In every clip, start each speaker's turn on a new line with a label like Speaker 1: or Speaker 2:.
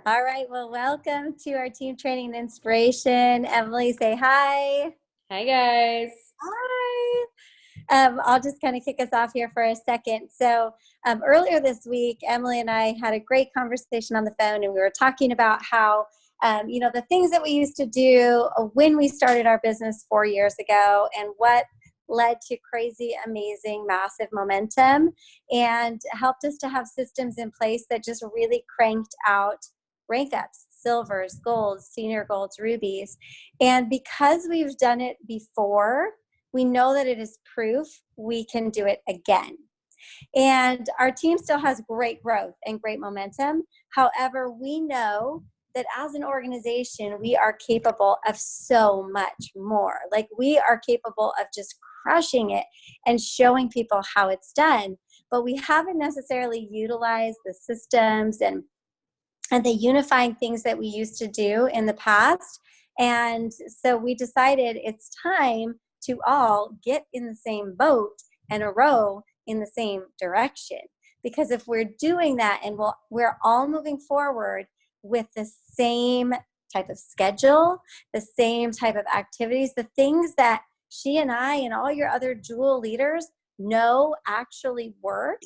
Speaker 1: All right. Well, welcome to our team training and inspiration. Emily, say hi.
Speaker 2: Hi, guys.
Speaker 1: Hi. I'll just kind of kick us off here for a second. So earlier this week, Emily and I had a great conversation on the phone, and we were talking about how, the things that we used to do when we started our business 4 years ago and what led to crazy, amazing, massive momentum and helped us to have systems in place that just really cranked out rank ups, silvers, golds, senior golds, rubies. And because we've done it before, we know that it is proof we can do it again. And our team still has great growth and great momentum. However, we know that as an organization, we are capable of so much more. Like, we are capable of just crushing it and showing people how it's done. But we haven't necessarily utilized the systems and the unifying things that we used to do in the past. And so we decided it's time to all get in the same boat and row in the same direction. Because if we're doing that and we're all moving forward with the same type of schedule, the same type of activities, the things that she and I and all your other Jewel leaders know actually work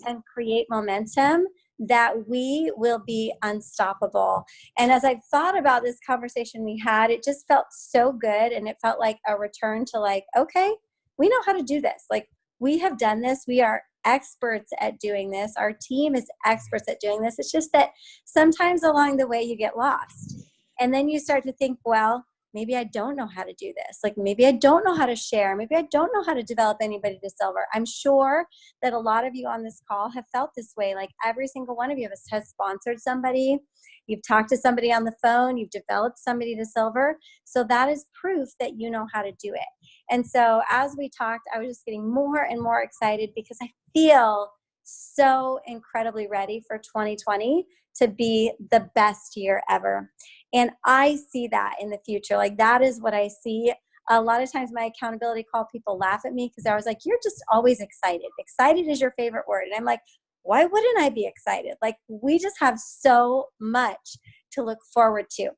Speaker 1: and create momentum, that we will be unstoppable. And as I've thought about this conversation we had, it just felt so good. And it felt like a return to like, okay, we know how to do this. Like, we have done this. We are experts at doing this. Our team is experts at doing this. It's just that sometimes along the way you get lost. And then you start to think, well, maybe I don't know how to do this. Like, maybe I don't know how to share. Maybe I don't know how to develop anybody to silver. I'm sure that a lot of you on this call have felt this way. Like, every single one of you has sponsored somebody. You've talked to somebody on the phone. You've developed somebody to silver. So that is proof that you know how to do it. And so as we talked, I was just getting more and more excited because I feel so incredibly ready for 2020 to be the best year ever. And I see that in the future. Like, that is what I see. A lot of times my accountability call people laugh at me because I was like, you're just always excited. Excited is your favorite word. And I'm like, why wouldn't I be excited? Like, we just have so much to look forward to.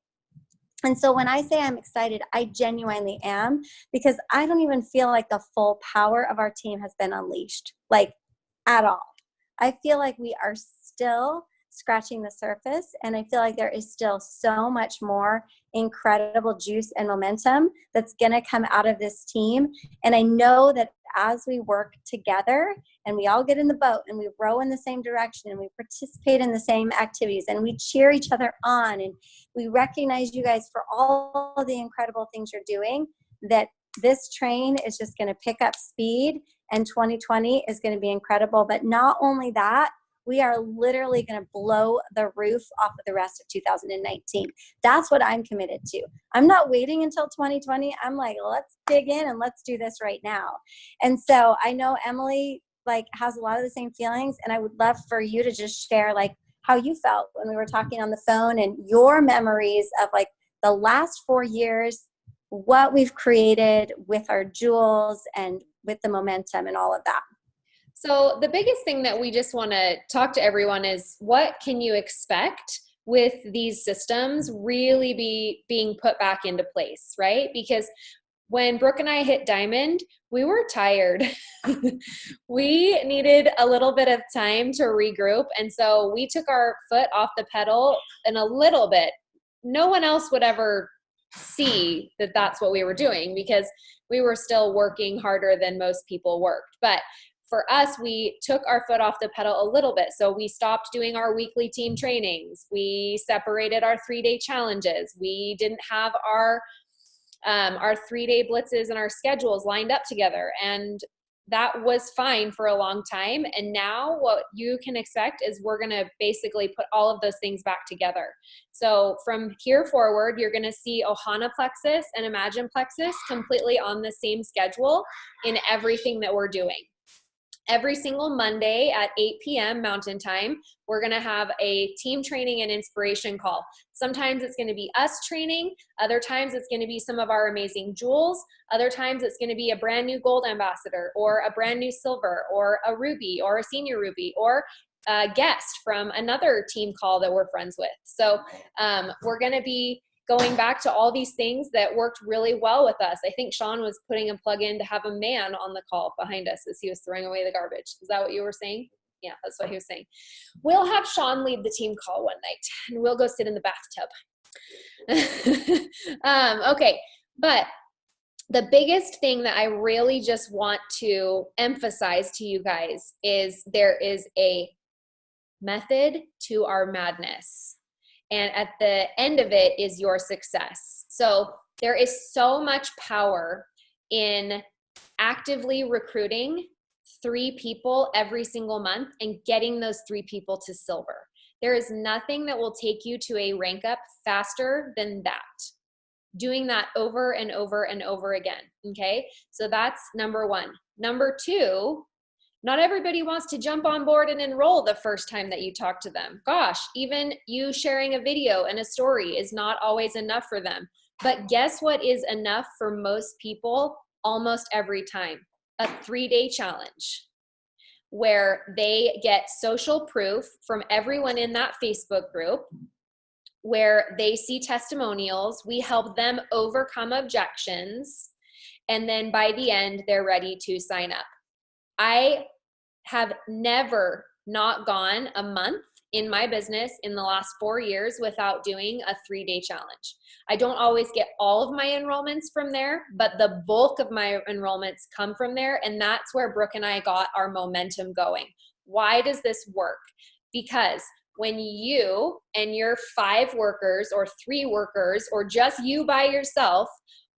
Speaker 1: And so when I say I'm excited, I genuinely am, because I don't even feel like the full power of our team has been unleashed, like, at all. I feel like we are still scratching the surface, and I feel like there is still so much more incredible juice and momentum that's going to come out of this team. And I know that as we work together and we all get in the boat and we row in the same direction and we participate in the same activities and we cheer each other on and we recognize you guys for all the incredible things you're doing, that this train is just going to pick up speed and 2020 is going to be incredible. But not only that, we are literally going to blow the roof off of the rest of 2019. That's what I'm committed to. I'm not waiting until 2020. I'm like, let's dig in and let's do this right now. And so I know Emily has a lot of the same feelings, and I would love for you to just share how you felt when we were talking on the phone and your memories of the last 4 years, what we've created with our jewels and with the momentum and all of that.
Speaker 2: So the biggest thing that we just want to talk to everyone is, what can you expect with these systems really being put back into place, right? Because when Brooke and I hit Diamond, we were tired. We needed a little bit of time to regroup. And so we took our foot off the pedal in a little bit. No one else would ever see that that's what we were doing, because we were still working harder than most people worked. But for us, we took our foot off the pedal a little bit. So we stopped doing our weekly team trainings. We separated our 3-day challenges. We didn't have our 3-day blitzes and our schedules lined up together. And that was fine for a long time. And now what you can expect is we're going to basically put all of those things back together. So from here forward, you're going to see Ohana Plexus and Imagine Plexus completely on the same schedule in everything that we're doing. Every single Monday at 8 p.m. Mountain Time, we're going to have a team training and inspiration call. Sometimes it's going to be us training. Other times it's going to be some of our amazing jewels. Other times it's going to be a brand new gold ambassador or a brand new silver or a ruby or a senior ruby or guest from another team call that we're friends with. So we're going to be going back to all these things that worked really well with us. I think Sean was putting a plug in to have a man on the call behind us as he was throwing away the garbage. Is that what you were saying? Yeah, that's what he was saying. We'll have Sean lead the team call one night, and we'll go sit in the bathtub. Okay, but the biggest thing that I really just want to emphasize to you guys is there is a method to our madness. And at the end of it is your success. So there is so much power in actively recruiting 3 people every single month and getting those 3 people to silver. There is nothing that will take you to a rank up faster than that. Doing that over and over and over again. Okay. So that's number 1. Number 2, not everybody wants to jump on board and enroll the first time that you talk to them. Gosh, even you sharing a video and a story is not always enough for them. But guess what is enough for most people almost every time? A 3-day challenge where they get social proof from everyone in that Facebook group, where they see testimonials. We help them overcome objections. And then by the end, they're ready to sign up. I have never not gone a month in my business in the last 4 years without doing a 3-day challenge. I don't always get all of my enrollments from there, but the bulk of my enrollments come from there. And that's where Brooke and I got our momentum going. Why does this work? Because when you and your 5 workers or 3 workers or just you by yourself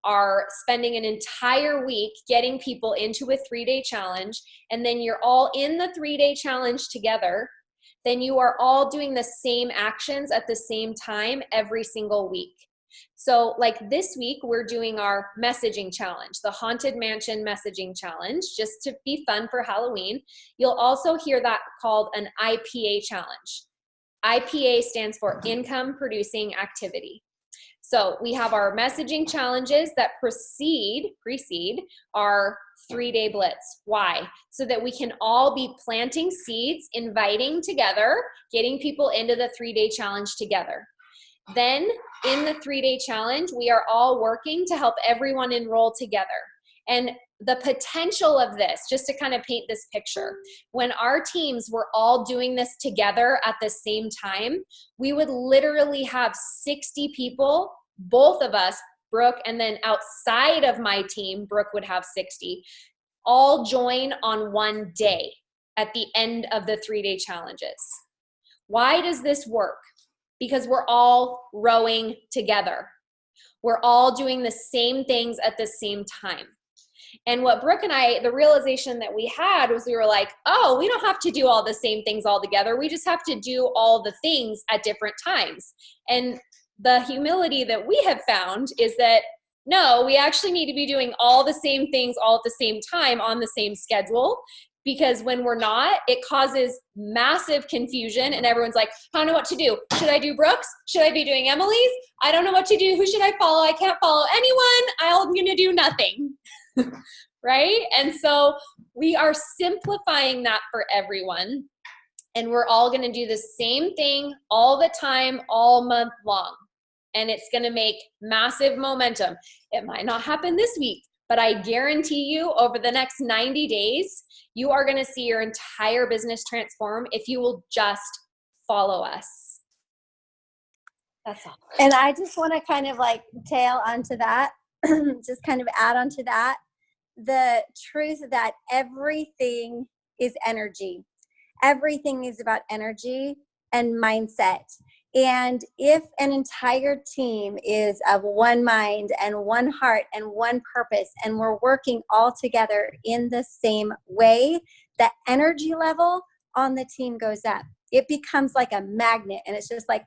Speaker 2: are spending an entire week getting people into a 3-day challenge, and then you're all in the 3-day challenge together, then you are all doing the same actions at the same time every single week. So like this week, we're doing our messaging challenge, the Haunted Mansion messaging challenge, just to be fun for Halloween. You'll also hear that called an IPA challenge. IPA stands for Income Producing Activity. So we have our messaging challenges that precede our 3-day blitz. Why? So that we can all be planting seeds, inviting together, getting people into the 3-day challenge together. Then in the 3-day challenge, we are all working to help everyone enroll together. And the potential of this, just to kind of paint this picture, when our teams were all doing this together at the same time, we would literally have 60 people, both of us, Brooke, and then outside of my team, Brooke would have 60, all join on one day at the end of the 3-day challenges. Why does this work? Because we're all rowing together. We're all doing the same things at the same time. And what Brooke and I, the realization that we had was we were like, oh, we don't have to do all the same things all together. We just have to do all the things at different times. And the humility that we have found is that, no, we actually need to be doing all the same things all at the same time on the same schedule. Because when we're not, it causes massive confusion and everyone's like, I don't know what to do. Should I do Brooke's? Should I be doing Emily's? I don't know what to do. Who should I follow? I can't follow anyone. I'm going to do nothing. Right? And so we are simplifying that for everyone. And we're all going to do the same thing all the time, all month long. And it's going to make massive momentum. It might not happen this week, but I guarantee you over the next 90 days, you are going to see your entire business transform if you will just follow us. That's all.
Speaker 1: And I just want to kind of like tail onto that, just kind of add onto that, the truth that everything is energy. Everything is about energy and mindset. And if an entire team is of one mind and one heart and one purpose, and we're working all together in the same way, the energy level on the team goes up. It becomes like a magnet, and it's just like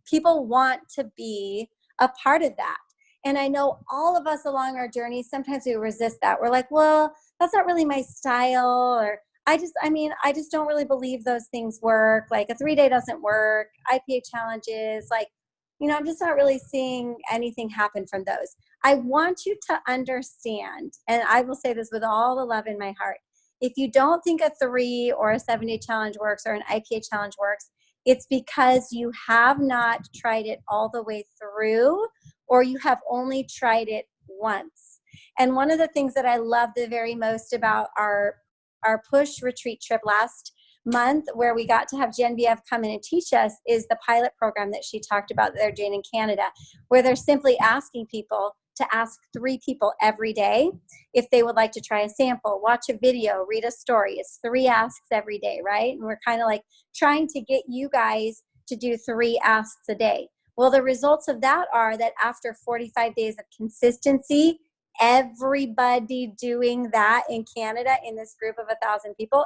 Speaker 1: people want to be a part of that. And I know all of us along our journey, sometimes we resist that. We're like, well, that's not really my style, or I just don't really believe those things work. Like a 3-day doesn't work. IPA challenges, like, I'm just not really seeing anything happen from those. I want you to understand, and I will say this with all the love in my heart, if you don't think a 3 or a 7-day challenge works or an IPA challenge works, it's because you have not tried it all the way through, or you have only tried it once. And one of the things that I loved the very most about our push retreat trip last month, where we got to have Genevieve come in and teach us, is the pilot program that she talked about that they're doing in Canada, where they're simply asking people to ask 3 people every day if they would like to try a sample, watch a video, read a story. It's 3 asks every day, right? And we're kind of like trying to get you guys to do 3 asks a day. Well, the results of that are that after 45 days of consistency, everybody doing that in Canada in this group of 1,000 people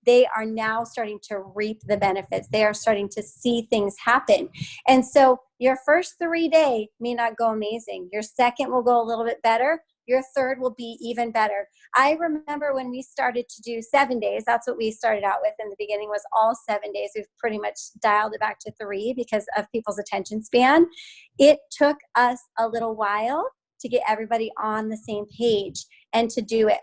Speaker 1: they are now starting to reap the benefits. They are starting to see things happen. And so your first 3 day may not go amazing. Your second will go a little bit better. Your third will be even better. I remember when we started to do 7 days, that's what we started out with in the beginning, was all 7 days. We've pretty much dialed it back to 3 because of people's attention span. It took us a little while to get everybody on the same page and to do it.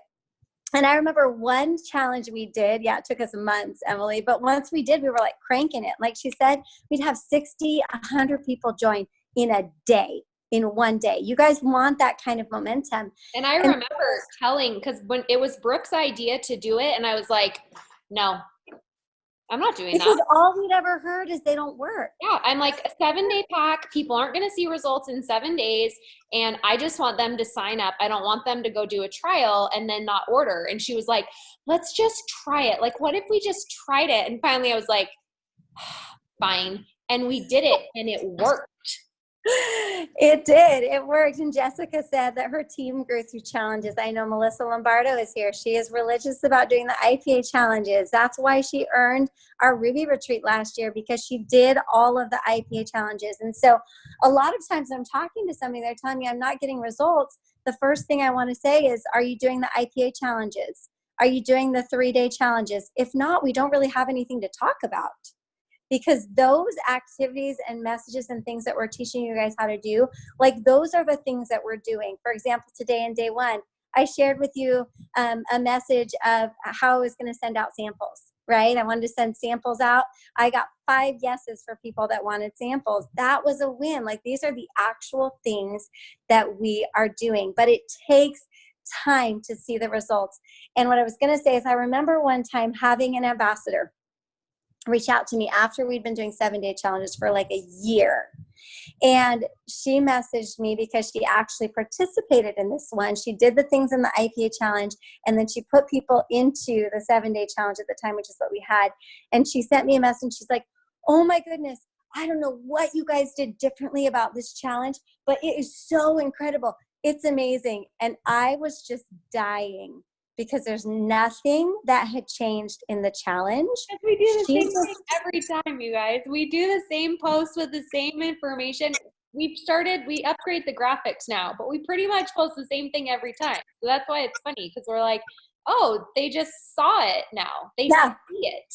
Speaker 1: And I remember one challenge we did, it took us months, Emily, but once we did, we were like cranking it. Like she said, we'd have 60, 100 people join in a day, in one day. You guys want that kind of momentum.
Speaker 2: And I remember telling, because when it was Brooke's idea to do it, and I was like, no, I'm not doing that.
Speaker 1: Because all we'd ever heard is they don't work.
Speaker 2: Yeah, I'm like, a 7-day pack, people aren't going to see results in 7 days, and I just want them to sign up. I don't want them to go do a trial and then not order. And she was like, let's just try it. Like, what if we just tried it? And finally I was like, fine. And we did it, and it worked.
Speaker 1: It did. It worked. And Jessica said that her team grew through challenges. I know Melissa Lombardo is here. She is religious about doing the IPA challenges. That's why she earned our Ruby retreat last year, because she did all of the IPA challenges. And so a lot of times I'm talking to somebody, they're telling me I'm not getting results. The first thing I want to say is, are you doing the IPA challenges? Are you doing the 3-day challenges? If not, we don't really have anything to talk about. Because those activities and messages and things that we're teaching you guys how to do, like those are the things that we're doing. For example, today in day 1, I shared with you a message of how I was going to send out samples, right? I wanted to send samples out. I got 5 yeses for people that wanted samples. That was a win. Like, these are the actual things that we are doing, but it takes time to see the results. And what I was going to say is, I remember one time having an ambassador reach out to me after we'd been doing 7-day challenges for like a year. And she messaged me because she actually participated in this one. She did the things in the IPA challenge, and then she put people into the 7-day challenge at the time, which is what we had. And she sent me a message. She's like, oh my goodness, I don't know what you guys did differently about this challenge, but it is so incredible. It's amazing. And I was just dying, because there's nothing that had changed in the challenge.
Speaker 2: We do the same thing every time, you guys. We do the same post with the same information. We upgrade the graphics now, but we pretty much post the same thing every time. So that's why it's funny, because we're like, oh, they just saw it now. They see it.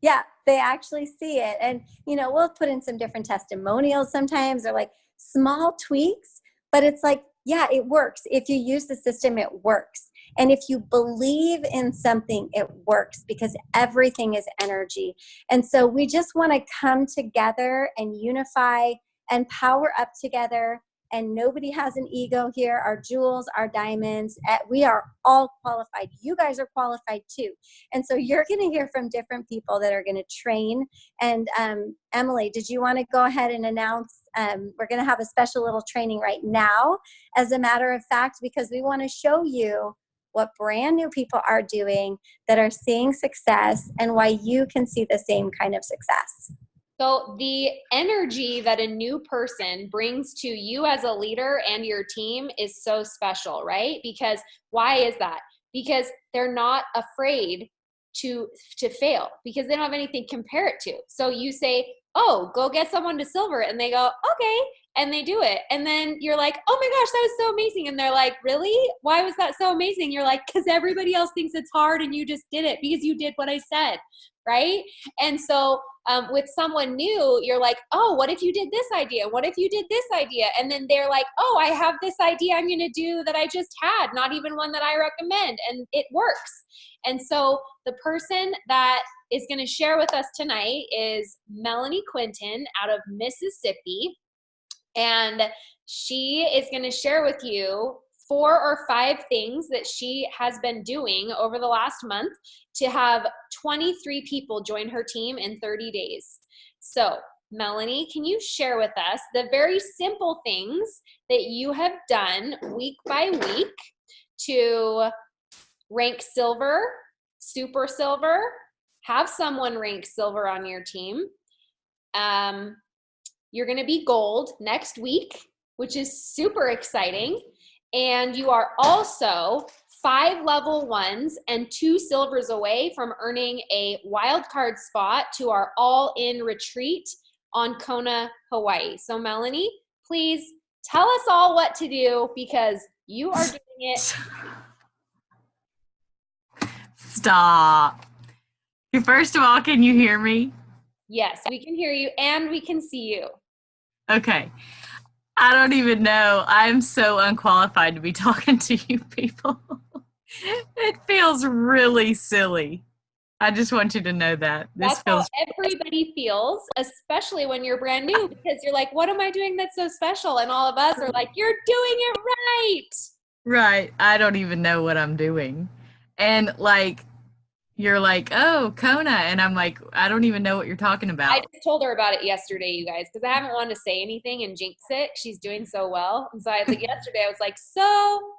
Speaker 1: Yeah, they actually see it. And, we'll put in some different testimonials sometimes, or like small tweaks, but it's like, yeah, it works. If you use the system, it works. And if you believe in something, it works, because everything is energy. And so we just want to come together and unify and power up together. And nobody has an ego here. Our jewels, our diamonds, we are all qualified. You guys are qualified too. And so you're going to hear from different people that are going to train. And Emily, did you want to go ahead and announce, we're going to have a special little training right now, as a matter of fact, because we want to show you what brand new people are doing that are seeing success, and why you can see the same kind of success.
Speaker 2: So the energy that a new person brings to you as a leader and your team is so special, right? Because why is that? Because they're not afraid to fail, because they don't have anything to compare it to. So you say, oh, go get someone to silver, and they go, okay. And they do it. And then you're like, oh my gosh, that was so amazing. And they're like, really? Why was that so amazing? You're like, because everybody else thinks it's hard, and you just did it because you did what I said, right? And so with someone new, you're like, oh, what if you did this idea? What if you did this idea? And then they're like, oh, I have this idea I'm going to do that I just had, not even one that I recommend, and it works. And so the person that is going to share with us tonight is Melanie Quinton out of Mississippi. And she is going to share with you 4 or 5 things that she has been doing over the last month to have 23 people join her team in 30 days. So, Melanie, can you share with us the very simple things that you have done week by week to rank silver, super silver, have someone rank silver on your team? You're going to be gold next week, which is super exciting. And you are also 5 level 1s and 2 silvers away from earning a wild card spot to our all-in retreat on Kona, Hawaii. So Melanie, please tell us all what to do because you are doing it.
Speaker 3: Stop. First of all, can you hear me?
Speaker 2: Yes, we can hear you and we can see you.
Speaker 3: Okay. I don't even know. I'm so unqualified to be talking to you people. It feels really silly. I just want you to know that.
Speaker 2: That's how everybody feels, especially when you're brand new, because you're like, what am I doing that's so special? And all of us are like, you're doing it right.
Speaker 3: Right. I don't even know what I'm doing. And like, you're like, oh, Kona. And I'm like, I don't even know what you're talking about.
Speaker 2: I just told her about it yesterday, you guys, because I haven't wanted to say anything and jinx it. She's doing so well. And so yesterday I was like, so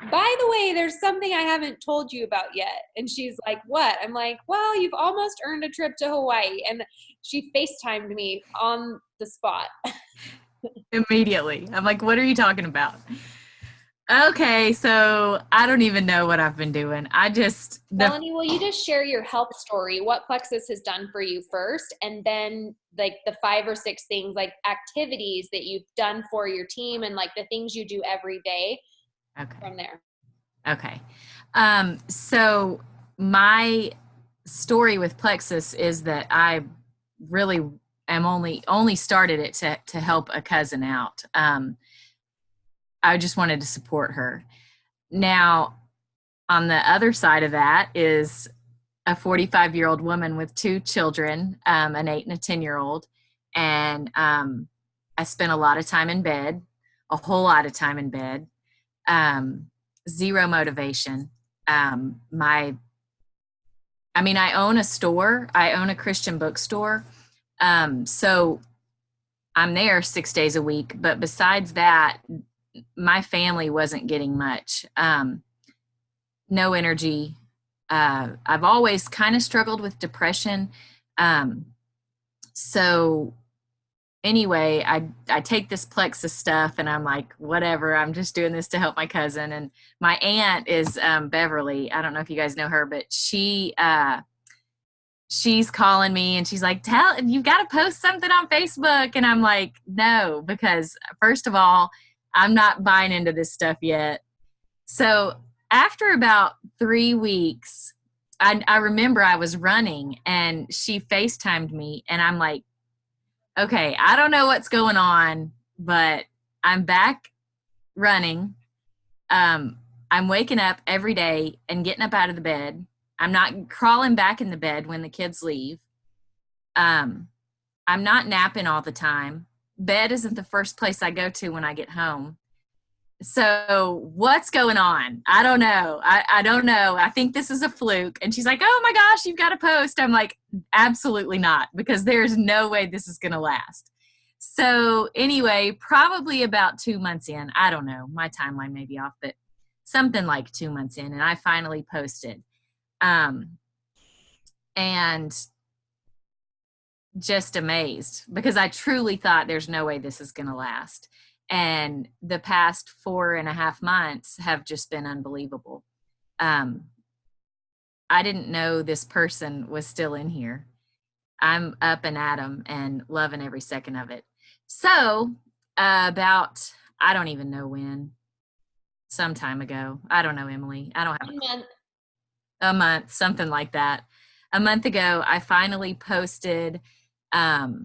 Speaker 2: by the way, there's something I haven't told you about yet. And she's like, what? I'm like, well, you've almost earned a trip to Hawaii. And she FaceTimed me on the spot.
Speaker 3: Immediately. I'm like, what are you talking about? Okay, so I don't even know what I've been doing.
Speaker 2: Melanie, will you just share your help story, what Plexus has done for you first, and then like the 5 or 6 things, like activities that you've done for your team and like the things you do every day from there.
Speaker 3: Okay. So my story with Plexus is that I really am only started it to help a cousin out. I just wanted to support her. Now, on the other side of that is a 45-year-old woman with 2 children, an 8 and a 10-year-old. And I spent a lot of time in bed, a whole lot of time in bed, zero motivation. I own a store. I own a Christian bookstore. So I'm there 6 days a week. But besides that, my family wasn't getting much. No energy. I've always kind of struggled with depression. So anyway, I take this Plexus stuff and I'm like, whatever, I'm just doing this to help my cousin. And my aunt is Beverly. I don't know if you guys know her, but she's calling me and she's like, you got to post something on Facebook. And I'm like, no, because first of all, I'm not buying into this stuff yet. So after about 3 weeks, I remember I was running and she FaceTimed me and I'm like, okay, I don't know what's going on, but I'm back running. I'm waking up every day and getting up out of the bed. I'm not crawling back in the bed when the kids leave. I'm not napping all the time. Bed isn't the first place I go to when I get home. So what's going on? I don't know. I don't know. I think this is a fluke. And she's like, oh my gosh, you've got to post. I'm like, absolutely not, because there's no way this is going to last. So anyway, probably about 2 months in, I don't know, my timeline may be off, but something like 2 months in, and I finally posted. And just amazed because I truly thought there's no way this is going to last. And the past 4.5 months have just been unbelievable. I didn't know this person was still in here. I'm up and at 'em and loving every second of it. So about, I don't even know when, some time ago. I don't know, Emily. I don't have a month, something like that. A month ago, I finally posted my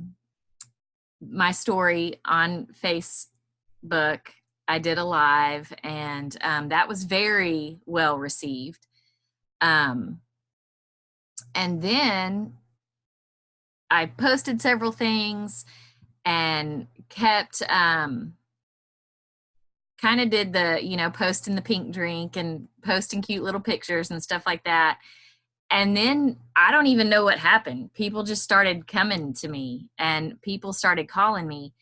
Speaker 3: story on Facebook. I did a live, and that was very well received. And then I posted several things and kept kind of did the, posting the pink drink and posting cute little pictures and stuff like that. And then I don't even know what happened. People just started coming to me, and people started calling me.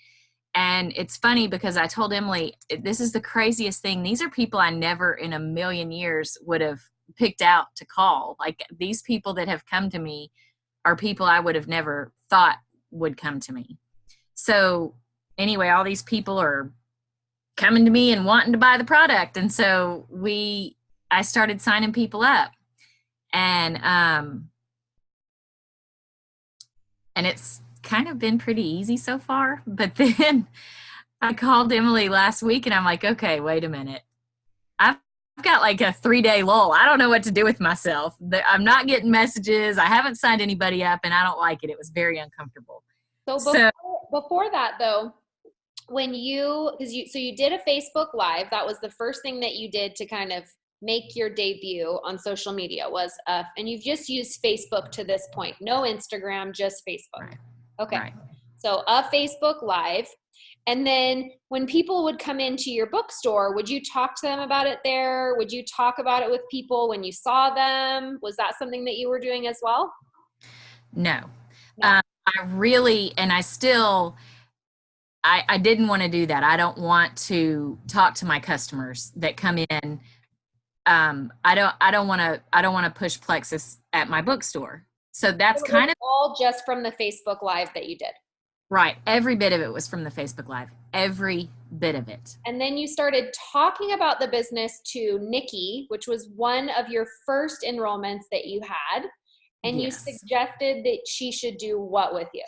Speaker 3: And it's funny because I told Emily, this is the craziest thing. These are people I never in a million years would have picked out to call. Like, these people that have come to me are people I would have never thought would come to me. So anyway, all these people are coming to me and wanting to buy the product. And so I started signing people up, and it's kind of been pretty easy so far. But then I called Emily last week, and I'm like, okay, wait a minute. I've got like a 3-day lull. I don't know what to do with myself. I'm not getting messages. I haven't signed anybody up, and I don't like it. It was very uncomfortable.
Speaker 2: So before that though, when you did a Facebook Live, that was the first thing that you did to kind of make your debut on social media and you've just used Facebook to this point, no Instagram, just Facebook.
Speaker 3: Right.
Speaker 2: Okay.
Speaker 3: Right.
Speaker 2: So a Facebook Live. And then when people would come into your bookstore, would you talk to them about it there? Would you talk about it with people when you saw them? Was that something that you were doing as well?
Speaker 3: No. I really, and I still, I didn't want to do that. I don't want to talk to my customers that come in. I don't want to push Plexus at my bookstore. So that's kind of
Speaker 2: all just from the Facebook Live that you did.
Speaker 3: Right. Every bit of it was from the Facebook Live. Every bit of it.
Speaker 2: And then you started talking about the business to Nikki, which was one of your first enrollments that you had. And
Speaker 3: Yes.
Speaker 2: You suggested that she should do what with you?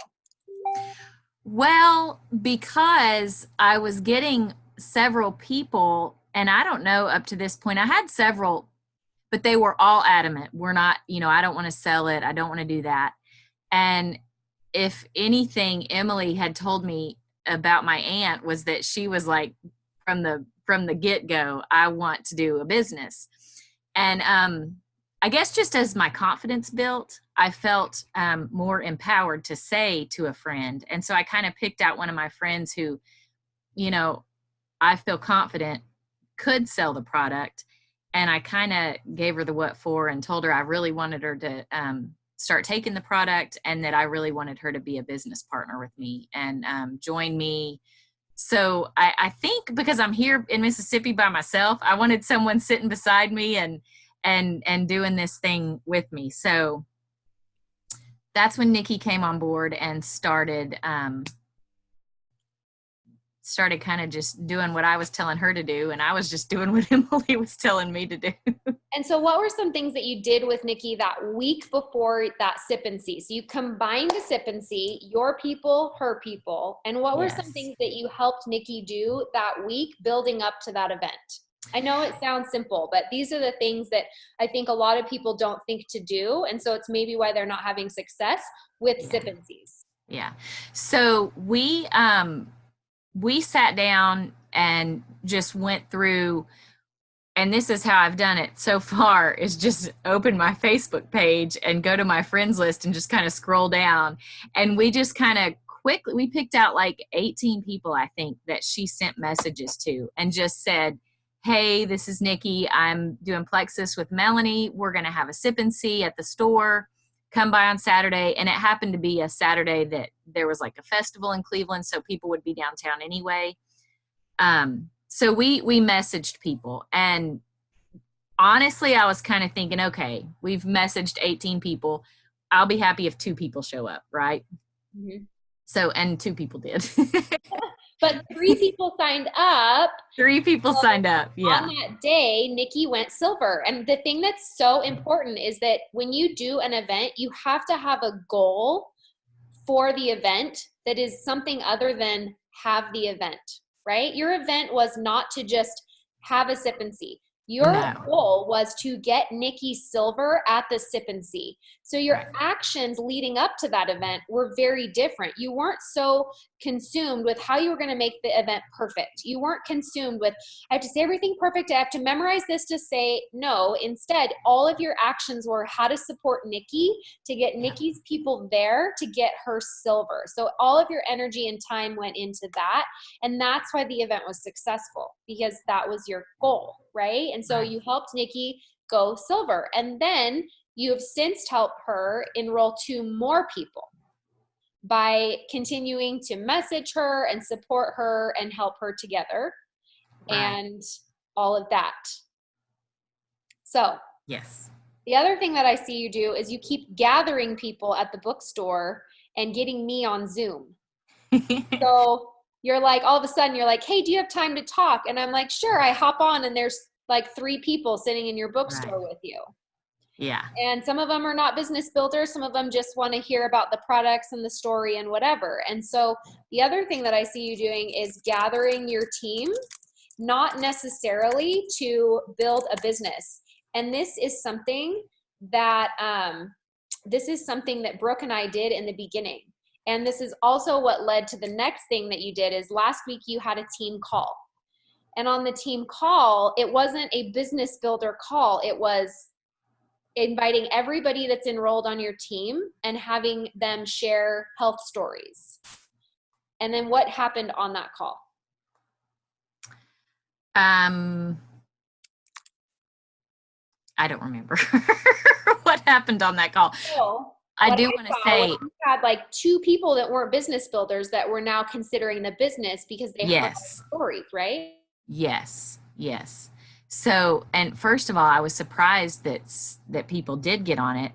Speaker 3: Well, because I was getting several people, and I don't know, up to this point, I had several, but they were all adamant. We're not, I don't want to sell it. I don't want to do that. And if anything, Emily had told me about my aunt was that she was like, from the get-go, I want to do a business. And I guess just as my confidence built, I felt more empowered to say to a friend. And so I kind of picked out one of my friends who, I feel confident could sell the product. And I kind of gave her the what for and told her I really wanted her to start taking the product, and that I really wanted her to be a business partner with me and join me. So I think because I'm here in Mississippi by myself, I wanted someone sitting beside me and doing this thing with me. So that's when Nikki came on board and started kind of just doing what I was telling her to do, and I was just doing what Emily was telling me to do.
Speaker 2: And so what were some things that you did with Nikki that week before that sip and see? So you combined the sip and see, your people, her people, and what were
Speaker 3: Yes.
Speaker 2: some things that you helped Nikki do that week building up to that event? I know it sounds simple, but these are the things that I think a lot of people don't think to do. And so it's maybe why they're not having success with sip and sees.
Speaker 3: Yeah. So we sat down and just went through, and this is how I've done it so far, is just open my Facebook page and go to my friends list and just kind of scroll down. And we just kind of quickly, we picked out like 18 people, I think, that she sent messages to and just said, hey, this is Nikki. I'm doing Plexus with Melanie. We're going to have a sip and see at the store. Come by on Saturday. And it happened to be a Saturday that there was like a festival in Cleveland, so people would be downtown anyway. So we messaged people, and honestly, I was kind of thinking, okay, we've messaged 18 people. I'll be happy if 2 people show up, right?
Speaker 2: Mm-hmm.
Speaker 3: So, and 2 people did.
Speaker 2: But 3 people signed up.
Speaker 3: 3 people signed up, yeah.
Speaker 2: On that day, Nikki went silver. And the thing that's so important is that when you do an event, you have to have a goal for the event that is something other than have the event, right? Your event was not to just have a sip and see. Your
Speaker 3: No.
Speaker 2: goal was to get Nikki silver at the sip and see. So your
Speaker 3: Right.
Speaker 2: actions leading up to that event were very different. You weren't so consumed with how you were going to make the event perfect. You weren't consumed with, I have to say everything perfect. I have to memorize this to say no. Instead, all of your actions were how to support Nikki, to get Nikki's people there, to get her silver. So all of your energy and time went into that. And that's why the event was successful, because that was your goal, right? And so you helped Nikki go silver. And then you have since helped her enroll 2 more people by continuing to message her and support her and help her together, and all of that. So
Speaker 3: Yes.
Speaker 2: the other thing that I see you do is you keep gathering people at the bookstore and getting me on Zoom. So you're like, all of a sudden you're like, hey, do you have time to talk? And I'm like, sure. I hop on and there's like 3 people sitting in your bookstore with you.
Speaker 3: Yeah.
Speaker 2: And some of them are not business builders. Some of them just want to hear about the products and the story and whatever. And so the other thing that I see you doing is gathering your team, not necessarily to build a business. And this is something that Brooke and I did in the beginning. And this is also what led to the next thing that you did. Is last week you had a team call. And on the team call, it wasn't a business builder call. It was inviting everybody that's enrolled on your team and having them share health stories. And then what happened on that call?
Speaker 3: I don't remember what happened on that call.
Speaker 2: So,
Speaker 3: I do want to say
Speaker 2: you had like 2 people that weren't business builders that were now considering the business because they heard stories, right?
Speaker 3: Yes. Yes. So, and first of all, I was surprised that people did get on it.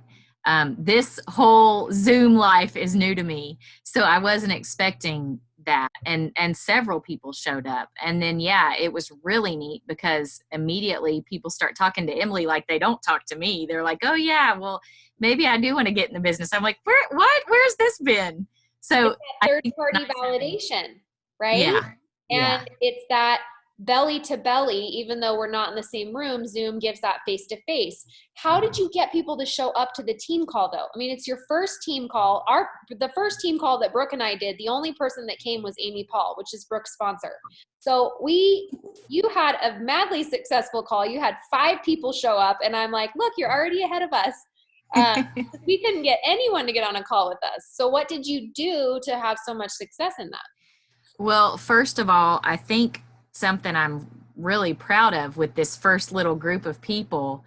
Speaker 3: This whole Zoom life is new to me, so I wasn't expecting that. And several people showed up, and then it was really neat because immediately people start talking to Emily like they don't talk to me. They're like, "Oh yeah, well maybe I do want to get in the business." I'm like, Where's this been? So
Speaker 2: it's that third-party validation, right?
Speaker 3: Yeah.
Speaker 2: And it's that belly to belly, even though we're not in the same room, Zoom gives that face to face. How did you get people to show up to the team call though? I mean, it's your first team call. The first team call that Brooke and I did, the only person that came was Amy Paul, which is Brooke's sponsor. So you had a madly successful call. You had 5 people show up, and I'm like, look, you're already ahead of us. We couldn't get anyone to get on a call with us. So what did you do to have so much success in that?
Speaker 3: Well, first of all, I think something I'm really proud of with this first little group of people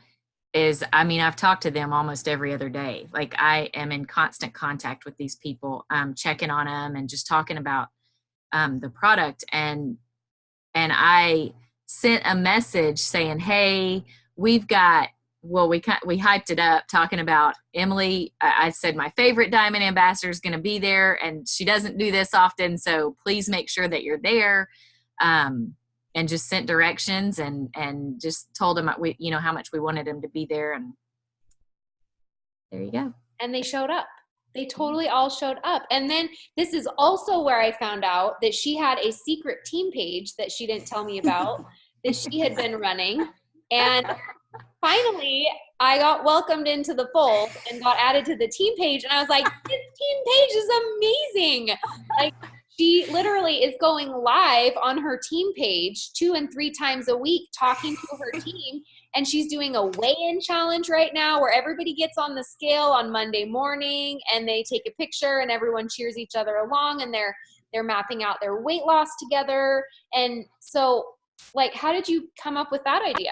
Speaker 3: is, I mean, I've talked to them almost every other day. Like I am in constant contact with these people, checking on them and just talking about the product. And I sent a message saying, hey, we hyped it up talking about Emily. I said my favorite diamond ambassador is going to be there, and she doesn't do this often, so please make sure that you're there. And just sent directions and just told them how much we wanted him to be there, and there you go.
Speaker 2: And they showed up. They totally all showed up. And then this is also where I found out that she had a secret team page that she didn't tell me about that she had been running. And finally, I got welcomed into the fold and got added to the team page. And I was like, this team page is amazing. Like, she literally is going live on her team page 2 and 3 times a week talking to her team. And she's doing a weigh-in challenge right now where everybody gets on the scale on Monday morning and they take a picture and everyone cheers each other along, and they're mapping out their weight loss together. And so, like, how did you come up with that idea?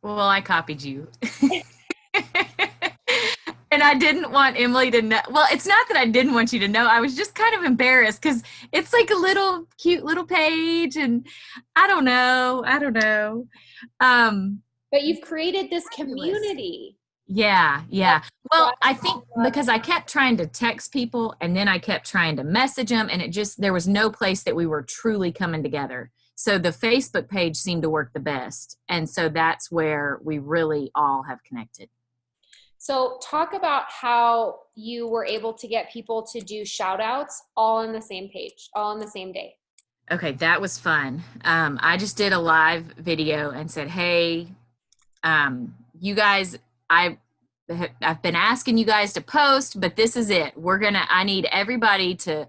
Speaker 3: Well, I copied you. And I didn't want Emily to know. Well, it's not that I didn't want you to know. I was just kind of embarrassed because it's like a little cute little page, and I don't know.
Speaker 2: But you've created this community.
Speaker 3: Yeah. Well, I think because I kept trying to text people and then I kept trying to message them, and there was no place that we were truly coming together. So the Facebook page seemed to work the best. And so that's where we really all have connected.
Speaker 2: So talk about how you were able to get people to do shout outs all on the same page, all on the same day.
Speaker 3: Okay, that was fun. I just did a live video and said, hey, you guys, I've been asking you guys to post, but this is it. I need everybody to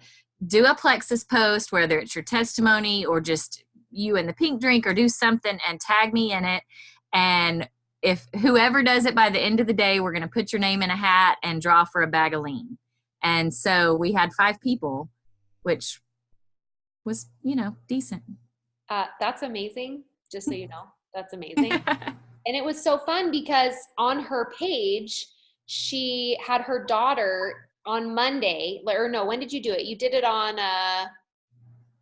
Speaker 3: do a Plexus post, whether it's your testimony or just you and the pink drink, or do something and tag me in it. And if whoever does it by the end of the day, we're going to put your name in a hat and draw for a bag of lean. And so we had 5 people, which was, decent.
Speaker 2: That's amazing. Just so you know, that's amazing. And it was so fun because on her page, she had her daughter on Monday, or no, when did you do it? You did it on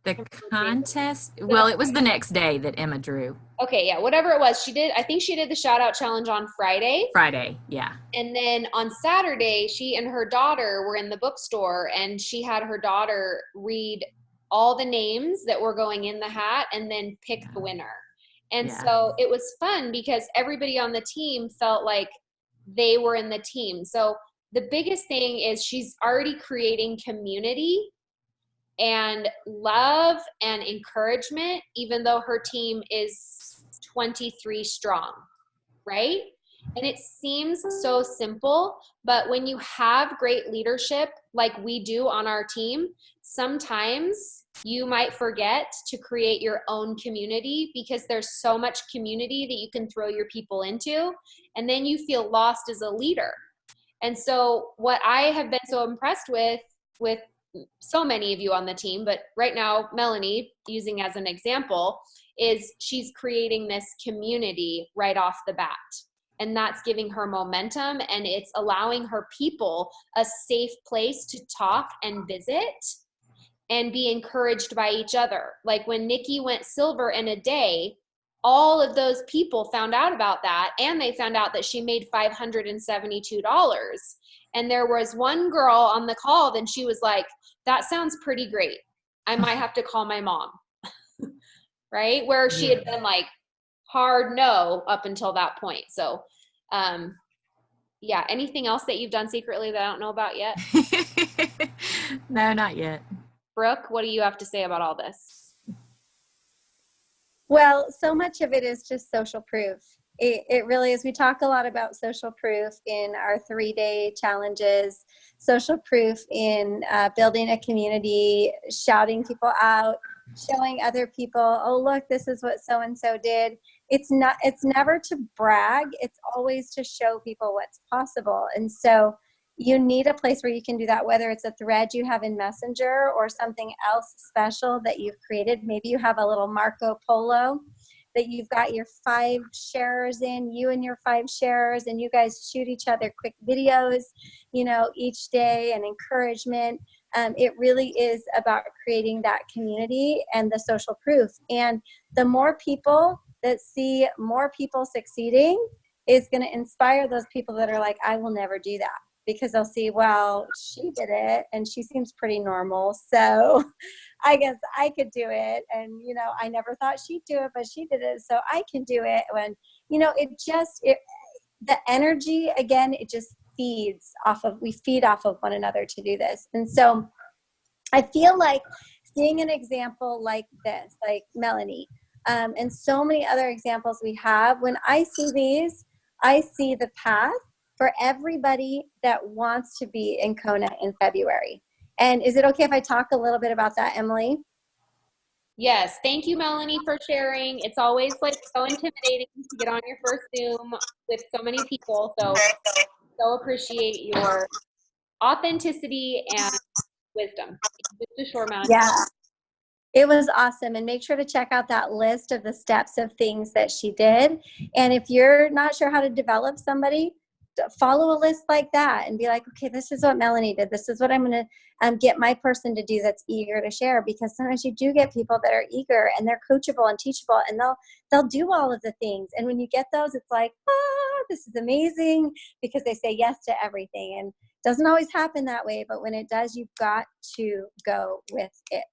Speaker 3: the contest. Well, it was the next day that Emma drew.
Speaker 2: Okay, yeah, whatever it was. I think she did the shout out challenge on Friday.
Speaker 3: Yeah.
Speaker 2: And then on Saturday, she and her daughter were in the bookstore, and she had her daughter read all the names that were going in the hat and then pick the winner. And so it was fun because everybody on the team felt like they were in the team. So the biggest thing is she's already creating community and love and encouragement, even though her team is 23 strong, right? And it seems so simple, but when you have great leadership like we do on our team, sometimes you might forget to create your own community because there's so much community that you can throw your people into, and then you feel lost as a leader. And so what I have been so impressed with so many of you on the team, but right now, Melanie, using as an example, is she's creating this community right off the bat. And that's giving her momentum, and it's allowing her people a safe place to talk and visit and be encouraged by each other. Like when Nikki went silver in a day, all of those people found out about that, and they found out that she made $572. And there was one girl on the call, and she was like, that sounds pretty great. I might have to call my mom. Right? Where she had been like hard no up until that point. So, yeah, anything else that you've done secretly that I don't know about yet?
Speaker 3: No, not yet.
Speaker 2: Brooke, what do you have to say about all this?
Speaker 1: Well, so much of it is just social proof. It really is. We talk a lot about social proof in our 3-day challenges, social proof in building a community, shouting people out, showing other people, oh, look, this is what so-and-so did. It's never to brag. It's always to show people what's possible. And so you need a place where you can do that, whether it's a thread you have in Messenger or something else special that you've created. Maybe you have a little Marco Polo that you've got your 5 sharers in, you and your 5 sharers, and you guys shoot each other quick videos, each day, and encouragement. It really is about creating that community and the social proof. And the more people that see more people succeeding is going to inspire those people that are like, I will never do that, because they'll see, well, she did it and she seems pretty normal, so I guess I could do it. And, I never thought she'd do it, but she did it, so I can do it. When, the energy, again, it just we feed off of one another to do this. And so I feel like seeing an example like this, like Melanie, and so many other examples we have, when I see these, I see the path for everybody that wants to be in Kona in February. And is it okay if I talk a little bit about that, Emily?
Speaker 2: Yes. Thank you, Melanie, for sharing. It's always so intimidating to get on your first Zoom with so many people. So appreciate your authenticity and wisdom. Just a short amount of time.
Speaker 1: Yeah. It was awesome. And make sure to check out that list of the steps of things that she did. And if you're not sure how to develop somebody, follow a list like that and be like, okay, this is what Melanie did. This is what I'm going to get my person to do that's eager to share. Because sometimes you do get people that are eager and they're coachable and teachable, and they'll do all of the things. And when you get those, it's like, this is amazing, because they say yes to everything. And it doesn't always happen that way, but when it does, you've got to go with it.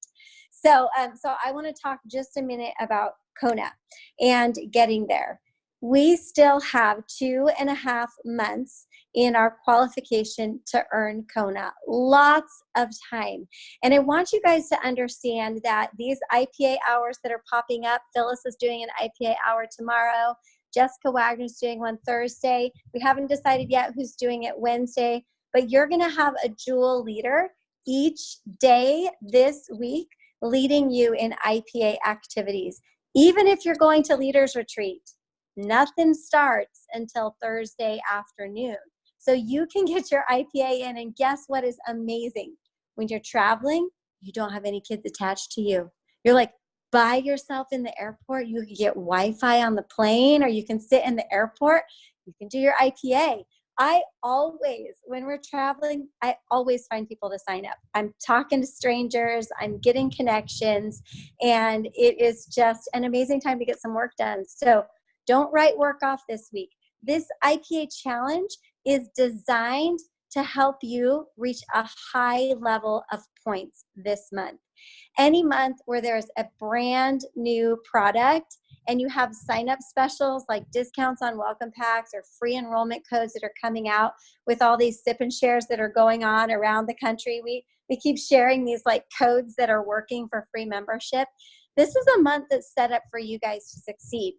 Speaker 1: So I want to talk just a minute about Kona and getting there. We still have 2.5 months in our qualification to earn Kona. Lots of time. And I want you guys to understand that these IPA hours that are popping up, Phyllis is doing an IPA hour tomorrow. Jessica Wagner's doing one Thursday. We haven't decided yet who's doing it Wednesday, but you're going to have a jewel leader each day this week leading you in IPA activities. Even if you're going to leaders retreat, nothing starts until Thursday afternoon. So you can get your IPA in, and guess what is amazing? When you're traveling, you don't have any kids attached to you. You're like by yourself in the airport. You can get Wi-Fi on the plane, or you can sit in the airport. You can do your IPA. When we're traveling, I always find people to sign up. I'm talking to strangers, I'm getting connections, and it is just an amazing time to get some work done. So don't write work off this week. This IPA challenge is designed to help you reach a high level of points this month. Any month where there's a brand new product and you have sign-up specials like discounts on welcome packs or free enrollment codes that are coming out with all these sip and shares that are going on around the country. We keep sharing these like codes that are working for free membership. This is a month that's set up for you guys to succeed.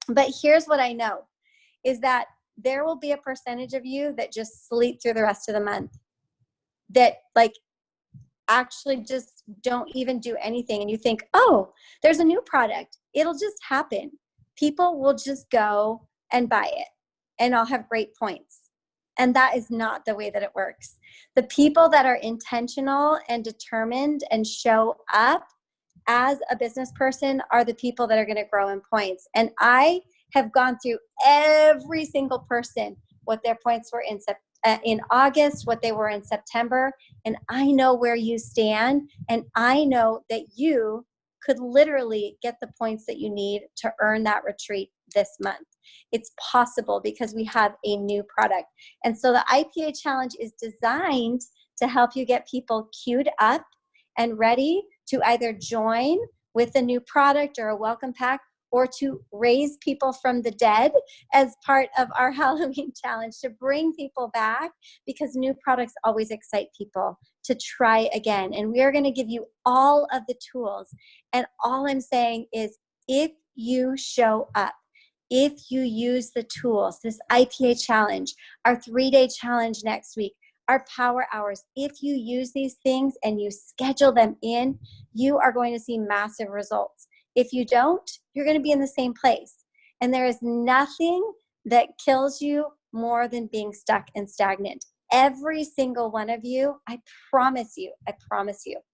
Speaker 1: But here's what I know, is that there will be a percentage of you that just sleep through the rest of the month, that like actually just don't even do anything. And you think, oh, there's a new product. It'll just happen. People will just go and buy it and I'll have great points. And that is not the way that it works. The people that are intentional and determined and show up as a business person are the people that are going to grow in points. And I have gone through every single person, what their points were in August, what they were in September, and I know where you stand, and I know that you could literally get the points that you need to earn that retreat this month. It's possible because we have a new product. And so the IPA challenge is designed to help you get people queued up and ready to either join with a new product or a welcome pack, or to raise people from the dead as part of our Halloween challenge, to bring people back, because new products always excite people to try again. And we are going to give you all of the tools. And all I'm saying is, if you show up, if you use the tools, this IPA challenge, our 3-day challenge next week, our power hours, if you use these things and you schedule them in, you are going to see massive results. If you don't, you're going to be in the same place. And there is nothing that kills you more than being stuck and stagnant. Every single one of you, I promise you,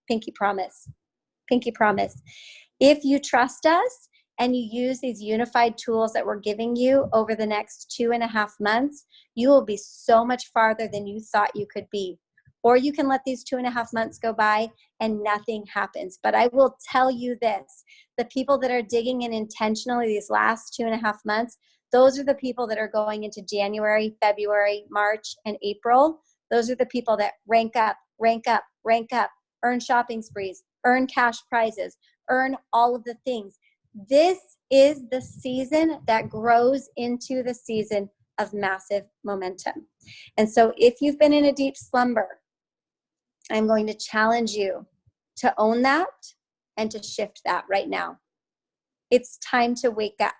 Speaker 1: pinky promise, if you trust us and you use these unified tools that we're giving you over the next 2.5 months, you will be so much farther than you thought you could be. Or you can let these 2.5 months go by and nothing happens. But I will tell you this, the people that are digging in intentionally these last 2.5 months, those are the people that are going into January, February, March, and April. Those are the people that rank up, earn shopping sprees, earn cash prizes, earn all of the things. This is the season that grows into the season of massive momentum. And so if you've been in a deep slumber, I'm going to challenge you to own that and to shift that right now. It's time to wake up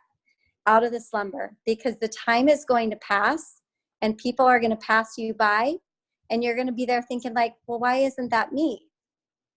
Speaker 1: out of the slumber, because the time is going to pass and people are going to pass you by, and you're going to be there thinking like, well, why isn't that me?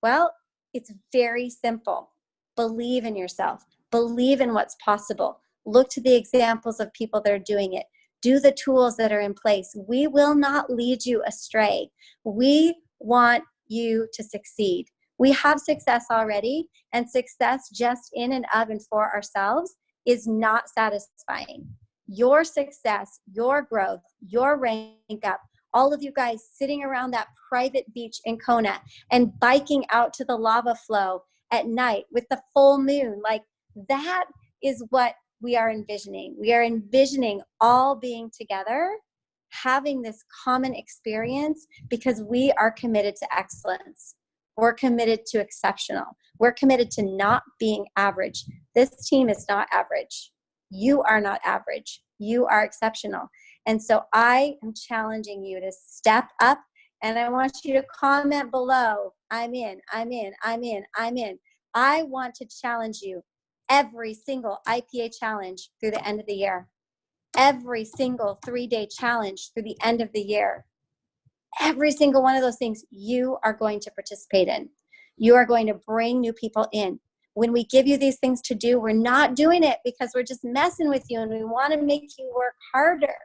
Speaker 1: Well, it's very simple. Believe in yourself. Believe in what's possible. Look to the examples of people that are doing it. Do the tools that are in place. We will not lead you astray. We want you to succeed. We have success already, and success just in and of and for ourselves is not satisfying. Your success, your growth, your rank up, all of you guys sitting around that private beach in Kona and biking out to the lava flow at night with the full moon, like that is what we are envisioning. We are envisioning all being together, having this common experience, because we are committed to excellence. We're committed to exceptional. We're committed to not being average. This team is not average. You are not average. You are exceptional. And so I am challenging you to step up, and I want you to comment below. I'm in, I'm in, I'm in, I'm in. I want to challenge you every single IPA challenge through the end of the year. Every single 3-day challenge through the end of the year. Every single one of those things you are going to participate in. You are going to bring new people in. When we give you these things to do, we're not doing it because we're just messing with you and we want to make you work harder.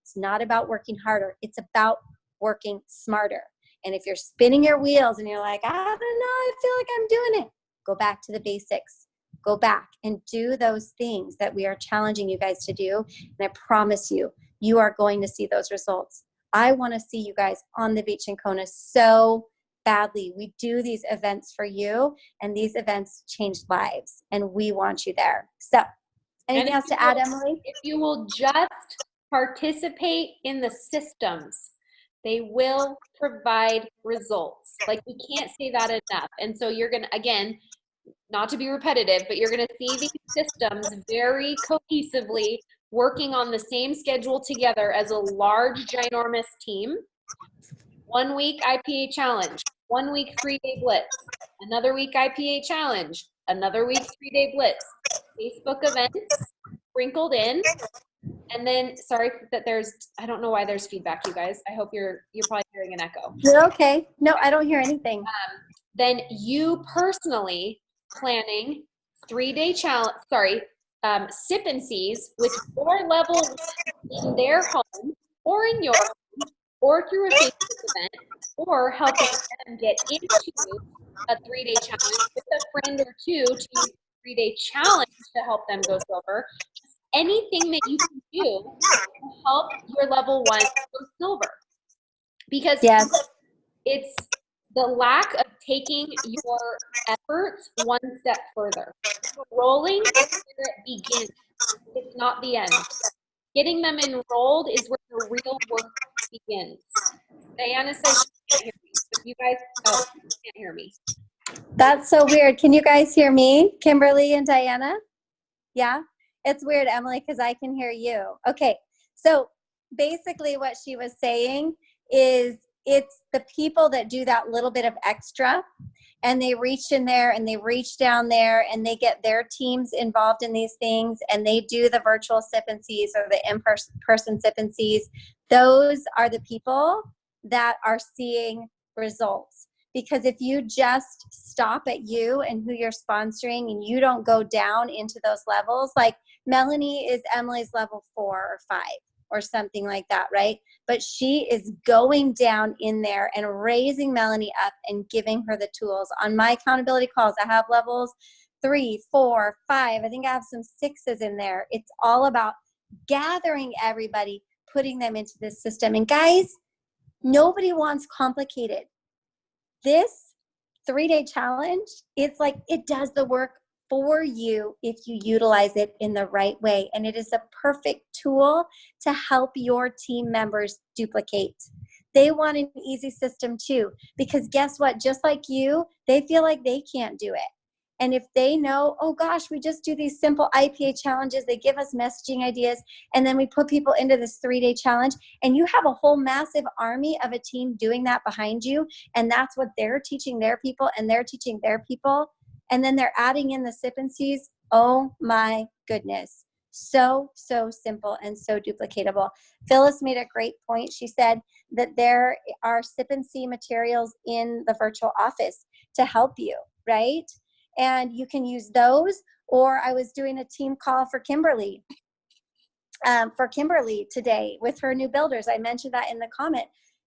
Speaker 1: It's not about working harder. It's about working smarter. And if you're spinning your wheels and you're like, I don't know, I feel like I'm doing it, go back to the basics. Go back and do those things that we are challenging you guys to do. And I promise you, you are going to see those results. I want to see you guys on the beach in Kona so badly. We do these events for you, and these events change lives, and we want you there. So anything else to add, Emily?
Speaker 2: If you will just participate in the systems, they will provide results. Like, we can't say that enough. And so you're going to, again, not to be repetitive, but you're going to see these systems very cohesively working on the same schedule together as a large, ginormous team. 1 week IPA challenge, 1 week 3-day blitz, another week IPA challenge, another week 3-day blitz, Facebook events sprinkled in. And then, sorry that I don't know why there's feedback, you guys. I hope you're probably hearing an echo.
Speaker 1: You're okay. No, I don't hear anything.
Speaker 2: Then you personally planning 3-day challenge, sip and sees with your level in their home or in your home or through a Facebook event, or helping them get into a 3-day challenge with a friend or two to use a 3-day challenge to help them go silver. Anything that you can do to help your level 1 go silver. Because
Speaker 1: yes,
Speaker 2: it's the lack of taking your efforts one step further. Rolling is where it begins. It's not the end. Getting them enrolled is where the real work begins. Diana says she can't hear me. So you guys, you can't hear me.
Speaker 1: That's so weird. Can you guys hear me, Kimberly and Diana? Yeah? It's weird, Emily, because I can hear you. Okay, so basically what she was saying is it's the people that do that little bit of extra, and they reach in there and they reach down there and they get their teams involved in these things, and they do the virtual sip and sees or the in-person sip and sees. Those are the people that are seeing results. Because if you just stop at you and who you're sponsoring and you don't go down into those levels, like Melanie is Emily's level 4 or 5 or something like that, right? But she is going down in there and raising Melanie up and giving her the tools. On my accountability calls, I have levels 3, 4, 5. I think I have some 6s in there. It's all about gathering everybody, putting them into this system. And guys, nobody wants complicated. This 3-day challenge, it's like it does the work for you if you utilize it in the right way. And it is a perfect tool to help your team members duplicate. They want an easy system too, because guess what? Just like you, they feel like they can't do it. And if they know, oh gosh, we just do these simple IPA challenges, they give us messaging ideas, and then we put people into this 3-day challenge, and you have a whole massive army of a team doing that behind you, and that's what they're teaching their people, and they're teaching their people, and then they're adding in the sip and sees. Oh my goodness. So simple and so duplicatable. Phyllis made a great point. She said that there are sip and see materials in the virtual office to help you, right? And you can use those. Or I was doing a team call for Kimberly today with her new builders. I mentioned that in the comment.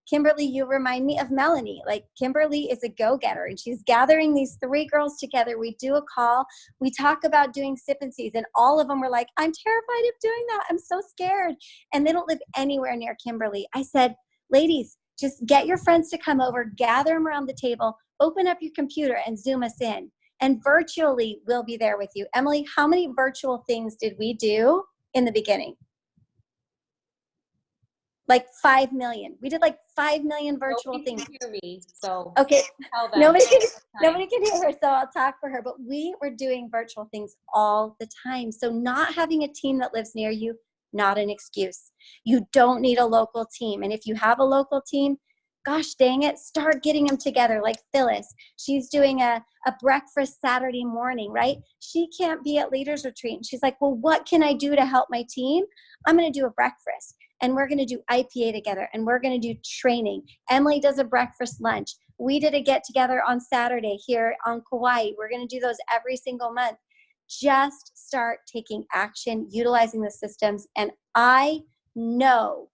Speaker 1: Kimberly, you remind me of Melanie. Like, Kimberly is a go-getter, and she's gathering these 3 girls together. We do a call. We talk about doing sip and sees, and all of them were like, I'm terrified of doing that. I'm so scared. And they don't live anywhere near Kimberly. I said, ladies, just get your friends to come over, gather them around the table, open up your computer, and Zoom us in. And virtually, we'll be there with you. Emily, how many virtual things did we do in the beginning? Like 5 million. We did like 5 million virtual things.
Speaker 2: Nobody can hear me, so
Speaker 1: okay. Nobody can hear her, so I'll talk for her. But we were doing virtual things all the time. So not having a team that lives near you not an excuse. You don't need a local team. And if you have a local team, gosh dang it, start getting them together. Like Phyllis, she's doing a breakfast Saturday morning, right? She can't be at Leaders Retreat. And she's like, well, what can I do to help my team? I'm going to do a breakfast, and we're going to do IPA together, and we're going to do training. Emily does a breakfast lunch. We did a get together on Saturday here on Kauai. We're going to do those every single month. Just start taking action, utilizing the systems. And I know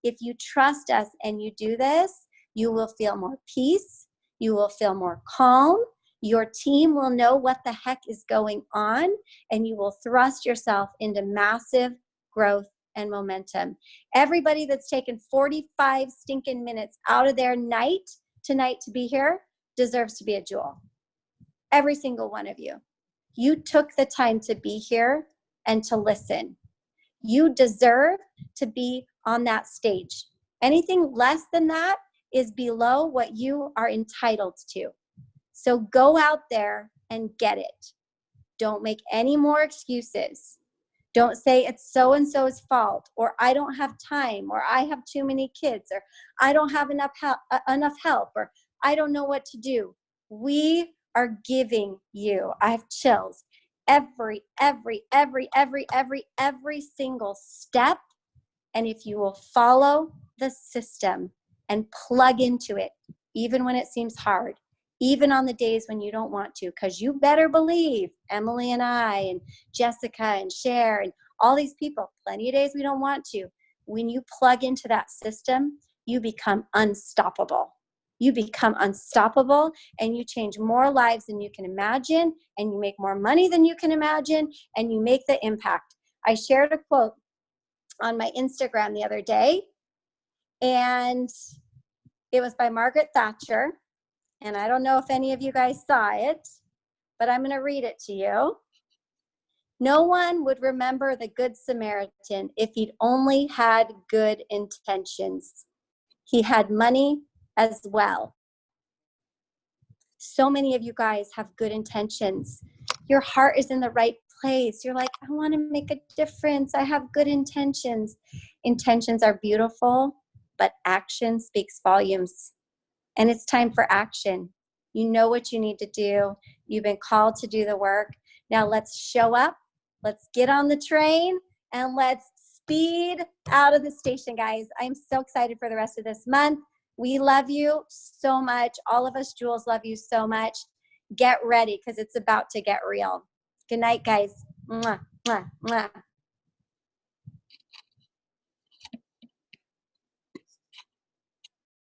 Speaker 1: if you trust us and you do this, you will feel more peace. You will feel more calm. Your team will know what the heck is going on, and you will thrust yourself into massive growth and momentum. Everybody that's taken 45 stinking minutes out of their night tonight to be here deserves to be a jewel. Every single one of you. You took the time to be here and to listen. You deserve to be on that stage. Anything less than that is below what you are entitled to. So go out there and get it. Don't make any more excuses. Don't say it's so-and-so's fault, or I don't have time, or I have too many kids, or I don't have enough help, or I don't know what to do. We are giving you, I have chills, every single step. And if you will follow the system and plug into it, even when it seems hard, even on the days when you don't want to, because you better believe Emily and I and Jessica and Cher and all these people, plenty of days we don't want to. When you plug into that system, you become unstoppable. You become unstoppable, and you change more lives than you can imagine, and you make more money than you can imagine, and you make the impact. I shared a quote on my Instagram the other day, and it was by Margaret Thatcher. And I don't know if any of you guys saw it, but I'm going to read it to you. No one would remember the Good Samaritan if he'd only had good intentions. He had money as well. So many of you guys have good intentions. Your heart is in the right place. You're like, I want to make a difference. I have good intentions. Intentions are beautiful, but action speaks volumes. And it's time for action. You know what you need to do. You've been called to do the work. Now let's show up. Let's get on the train, and let's speed out of the station, guys. I'm so excited for the rest of this month. We love you so much. All of us jewels love you so much. Get ready, because it's about to get real. Good night, guys. Mwah, mwah, mwah.